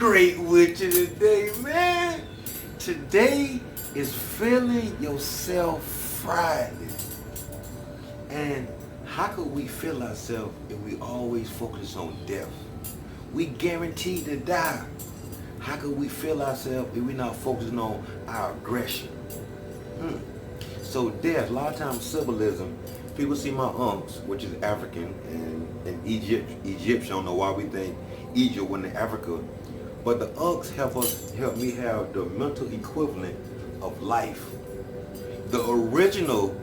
great with you today, man? Today is Feeling Yourself Friday. And how could we feel ourselves if we always focus on death? We guaranteed to die. How could we feel ourselves if we're not focusing on our aggression? So death, a lot of times symbolism, people see my unks, which is African, and Egyptian, I don't know why we think Egypt went to Africa. But the unks help me have the mental equivalent of life. The original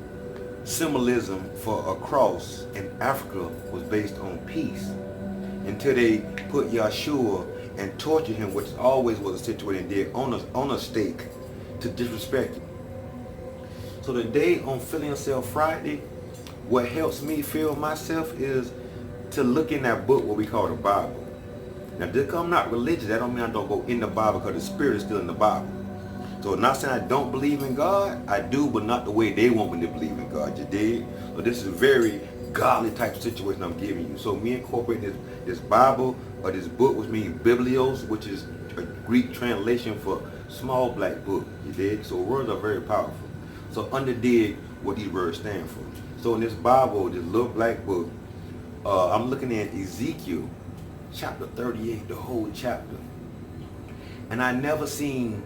symbolism for a cross in Africa was based on peace until they put T.H.U.G and tortured him, which always was a situation they did on a stake to disrespect him. So today on Feeling Yourself Friday, what helps me feel myself is to look in that book, what we call the Bible. Now, just because I'm not religious, that don't mean I don't go in the Bible, because the Spirit is still in the Bible. So not saying I don't believe in God, I do, but not the way they want me to believe in God, you dig? So this is a very godly type of situation I'm giving you. So me incorporating this Bible, or this book, which means Biblios, which is a Greek translation for small black book, you dig? So words are very powerful. So underdig what these words stand for. So in this Bible, this little black book, I'm looking at Ezekiel chapter 38, the whole chapter. And I never seen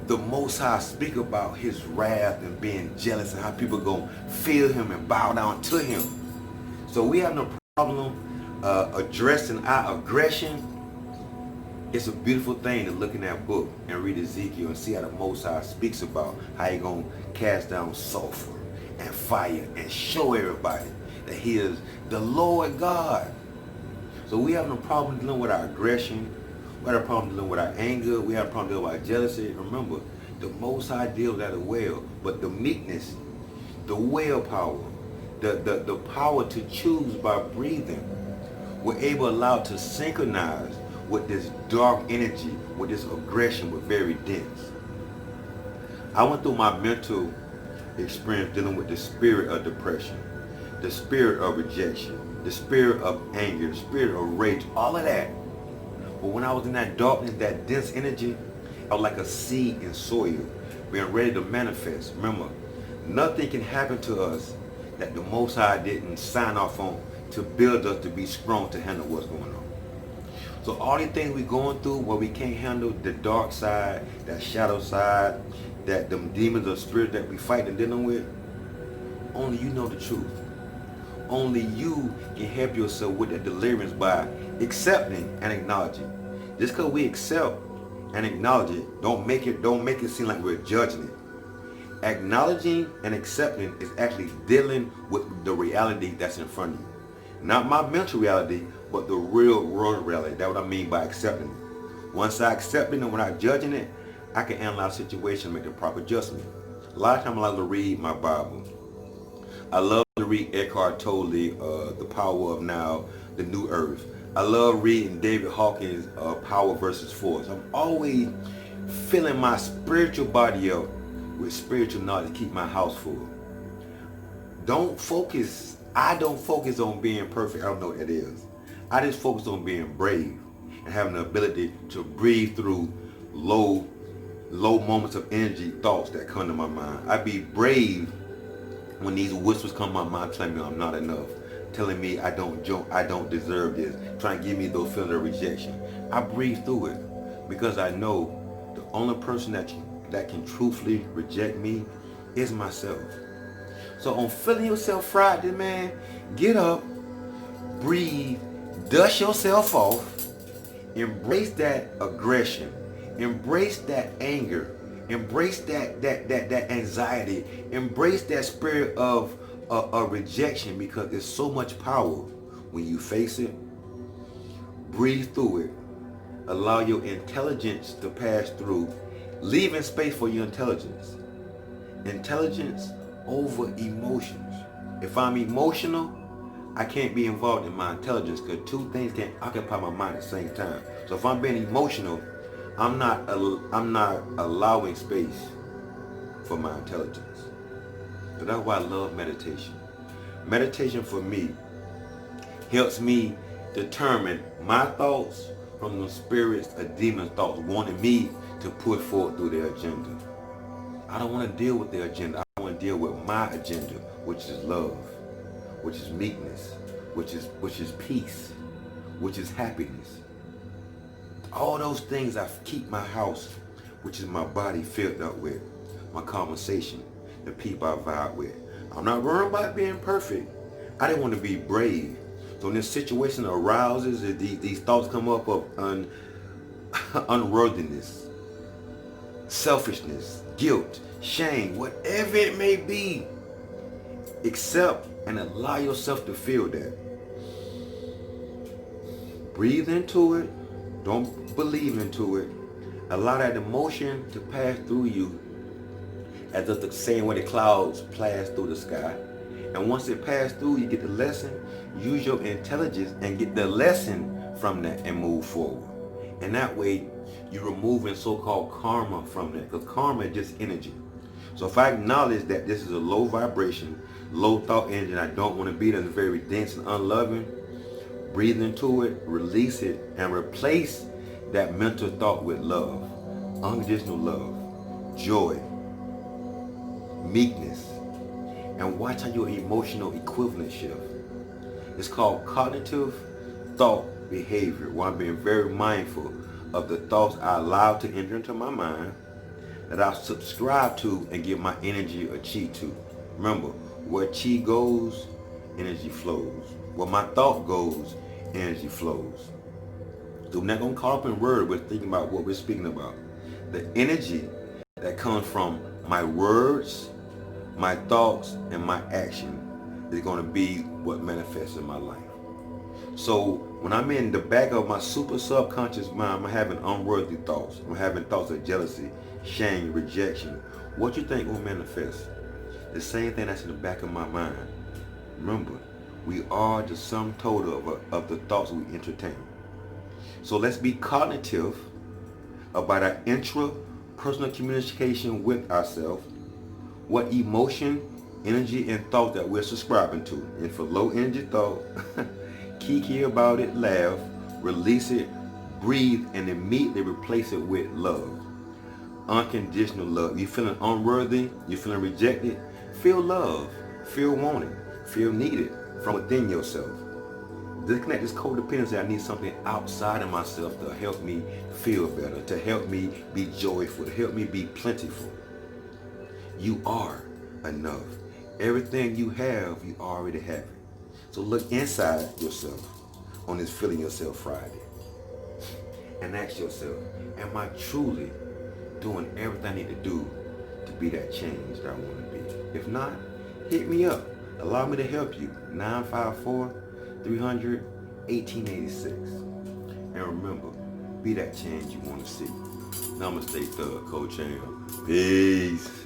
the Most High speak about his wrath and being jealous and how people gonna feel him and bow down to him. So we have no problem addressing our aggression. It's a beautiful thing to look in that book and read Ezekiel and see how the Most High speaks about how he gonna cast down sulfur and fire and show everybody that he is the Lord God. So we have no problem dealing with our aggression. We have a problem dealing with our anger. We have a problem dealing with our jealousy. Remember, the Most High deals that well, but the meekness, the willpower, the power to choose by breathing, we're able to allow to synchronize with this dark energy, with this aggression, but very dense. I went through my mental experience dealing with the spirit of depression, the spirit of rejection, the spirit of anger, the spirit of rage, all of that. But when I was in that darkness, that dense energy, I was like a seed in soil, being ready to manifest. Remember, nothing can happen to us that the Most High didn't sign off on to build us to be strong to handle what's going on. So all these things we're going through where we can't handle the dark side, that shadow side, that them demons or spirits that we fight and dealing with, only you know the truth. Only you can help yourself with that deliverance by accepting and acknowledging. Just because we accept and acknowledge it, don't make it seem like we're judging it. Acknowledging and accepting is actually dealing with the reality that's in front of you. Not my mental reality, but the real world reality. That's what I mean by accepting it. Once I accept it and without judging it, I can analyze the situation and make the proper adjustment. A lot of times I like to read my Bible. I love to read Eckhart Tolle, The Power of Now, The New Earth. I love reading David Hawkins' Power versus Force. I'm always filling my spiritual body up with spiritual knowledge to keep my house full. I don't focus on being perfect. I don't know what that is. I just focus on being brave and having the ability to breathe through low moments of energy, thoughts that come to my mind. I be brave when these whispers come to my mind telling me I'm not enough, telling me I don't deserve this, trying to give me those feelings of rejection. I breathe through it because I know the only person that can truthfully reject me is myself. So on Feeling Yourself Friday, man, get up, breathe, dust yourself off, embrace that aggression, embrace that anger, embrace that anxiety, embrace that spirit of rejection, because there's so much power when you face it. Breathe through it. Allow your intelligence to pass through, leaving space for your intelligence. Intelligence over emotions. If I'm emotional, I can't be involved in my intelligence, because two things can't occupy my mind at the same time. So if I'm being emotional, I'm not allowing space for my intelligence. So that's why I love meditation. Meditation for me helps me determine my thoughts from the spirits of demon thoughts wanting me to push forward through their agenda. I don't want to deal with their agenda. I want to deal with my agenda, which is love, which is meekness, which is peace, which is happiness. All those things I keep my house, which is my body, filled up with, my conversation, the people I vibe with. I'm not worried about being perfect. I didn't want to be brave. So when this situation arouses, these thoughts come up of unworthiness, selfishness, guilt, shame, whatever it may be, accept and allow yourself to feel that. Breathe into it. Don't believe into it. Allow that emotion to pass through you as if the same way the clouds pass through the sky. And once it passes through, you get the lesson. Use your intelligence and get the lesson from that and move forward. And that way, you're removing so-called karma from that. Because karma is just energy. So if I acknowledge that this is a low vibration, low thought energy, and I don't want to be there, it's very dense and unloving, breathe into it, release it, and replace that mental thought with love, unconditional love, joy, meekness, and watch how your emotional equivalent shift. It's called cognitive thought behavior, where I'm being very mindful of the thoughts I allow to enter into my mind, that I subscribe to and give my energy or chi to. Remember, where chi goes, energy flows. Where my thought goes, energy flows. So we're not going to call up in word, we're thinking about what we're speaking about. The energy that comes from my words, my thoughts, and my action is going to be what manifests in my life. So when I'm in the back of my super subconscious mind, I'm having unworthy thoughts. I'm having thoughts of jealousy, shame, rejection. What you think will manifest? The same thing that's in the back of my mind. Remember, we are the sum total of the thoughts we entertain. So let's be cognitive about our intrapersonal communication with ourselves, what emotion, energy, and thought that we're subscribing to. And for low energy thought, kiki about it, laugh, release it, breathe, and immediately replace it with love. Unconditional love. You're feeling unworthy, you're feeling rejected, feel love, feel wanted, feel needed from within yourself. Disconnect this codependency. I need something outside of myself to help me feel better, to help me be joyful, to help me be plentiful. You are enough. Everything you have, you already have it. So look inside yourself on this Feeling Yourself Friday and ask yourself, am I truly doing everything I need to do to be that change that I want to be? If not, hit me up. Allow me to help you. 954-300-1886. And remember, be that change you want to see. Namaste Thug, Coach Am. Peace.